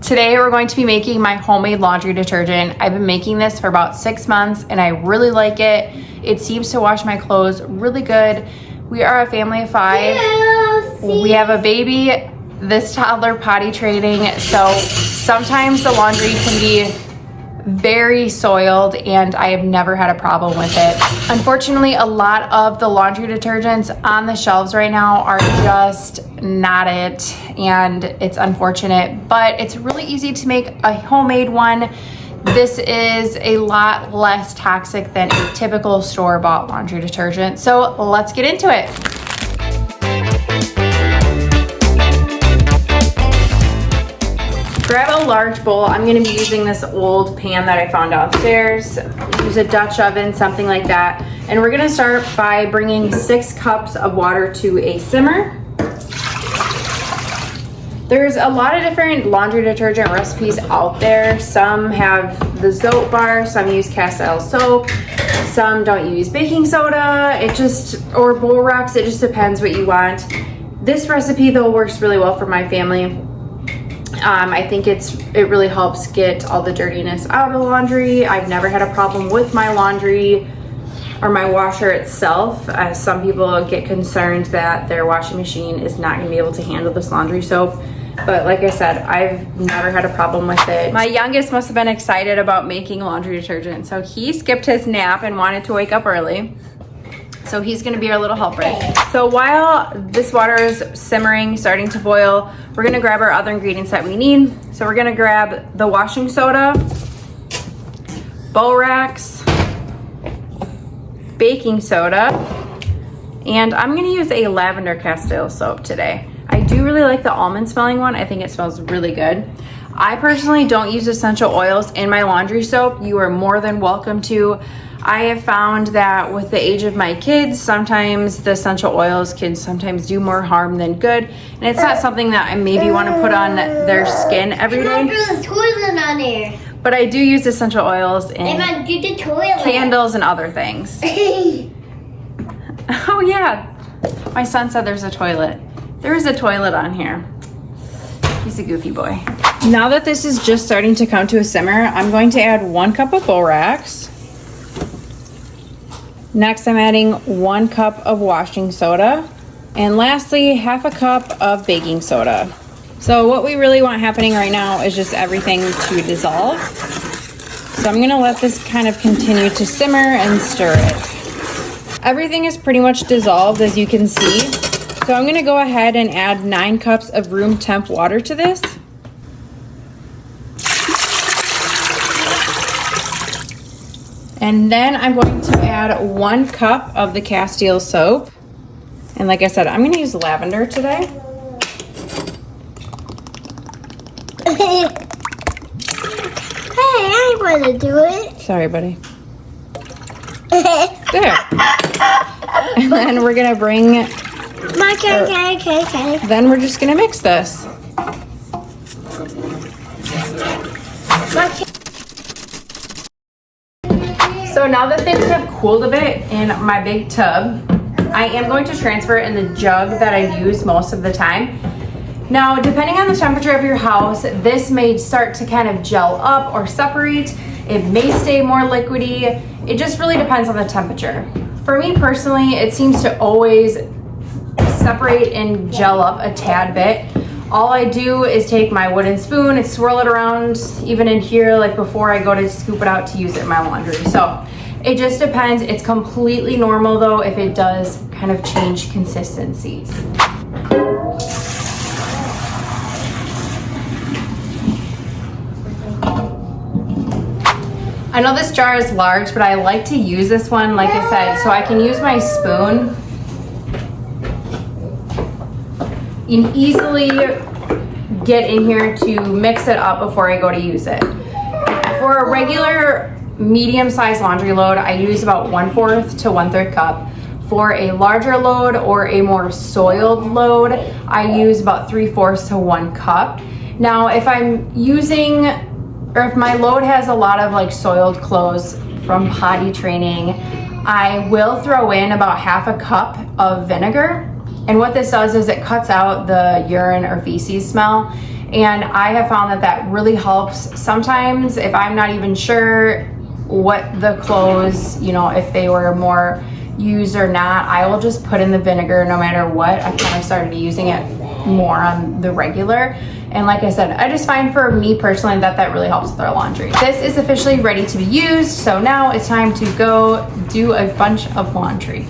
Today we're going to be making my homemade laundry detergent. I've been making this for about 6 months and I really like it. It seems to wash my clothes really good. We are a family of 5. We have a baby, this toddler potty training, so sometimes the laundry can be very soiled and I have never had a problem with it. Unfortunately, a lot of the laundry detergents on the shelves right now are just not it, and it's unfortunate, but it's really easy to make a homemade one. This is a lot less toxic than a typical store-bought laundry detergent. So let's get into it. Grab a large bowl. I'm gonna be using this old pan that I found downstairs. Use a Dutch oven, something like that. And we're gonna start by bringing 6 cups of water to a simmer. There's a lot of different laundry detergent recipes out there. Some have the soap bar, some use Castile soap, some don't use baking soda, or Borax, it just depends what you want. This recipe though works really well for my family. I think it really helps get all the dirtiness out of the laundry. I've never had a problem with my laundry or my washer itself. Some people get concerned that their washing machine is not gonna be able to handle this laundry soap. But like I said, I've never had a problem with it. My youngest must have been excited about making laundry detergent. So he skipped his nap and wanted to wake up early. So he's gonna be our little helper. So while this water is simmering, starting to boil, we're gonna grab our other ingredients that we need. So we're gonna grab the washing soda, Borax, baking soda, and I'm gonna use a lavender Castile soap today. I do really like the almond smelling one. I think it smells really good. I personally don't use essential oils in my laundry soap. You are more than welcome to. I have found that with the age of my kids, sometimes the essential oils can sometimes do more harm than good. And it's not something that I maybe want to put on their skin every day. There's a toilet on there. But I do use essential oils in do the toilet. Candles and other things. Oh yeah, my son said there's a toilet. There is a toilet on here. He's a goofy boy. Now that this is just starting to come to a simmer, I'm going to add 1 cup of Borax. Next, I'm adding 1 cup of washing soda. And lastly, half a cup of baking soda. So what we really want happening right now is just everything to dissolve. So I'm gonna let this kind of continue to simmer and stir it. Everything is pretty much dissolved, as you can see. So I'm gonna go ahead and add 9 cups of room temp water to this. And then I'm going to add 1 cup of the Castile soap. And like I said, I'm gonna use lavender today. Hey, I want to do it. Sorry, buddy. There. And then we're gonna bring, Okay. then we're just gonna mix this. So now that things have cooled a bit in my big tub, I am going to transfer it in the jug that I use most of the time. Now, depending on the temperature of your house, this may start to kind of gel up or separate. It may stay more liquidy. It just really depends on the temperature. For me personally, it seems to always separate and gel up a tad bit. All I do is take my wooden spoon and swirl it around, even in here, like before I go to scoop it out to use it in my laundry. So it just depends. It's completely normal though if it does kind of change consistencies. I know this jar is large, but I like to use this one, like I said, so I can use my spoon and easily get in here to mix it up before I go to use it. For a regular medium-sized laundry load, I use about 1/4 to 1/3 cup. For a larger load or a more soiled load, I use about 3/4 to 1 cup. Now, if I'm using, or if my load has a lot of like soiled clothes from potty training, I will throw in about 1/2 cup of vinegar. And what this does is it cuts out the urine or feces smell. And I have found that that really helps. Sometimes if I'm not even sure what the clothes, you know, if they were more used or not, I will just put in the vinegar no matter what. I've kind of started using it more on the regular. And like I said, I just find for me personally that that really helps with our laundry. This is officially ready to be used. So now it's time to go do a bunch of laundry.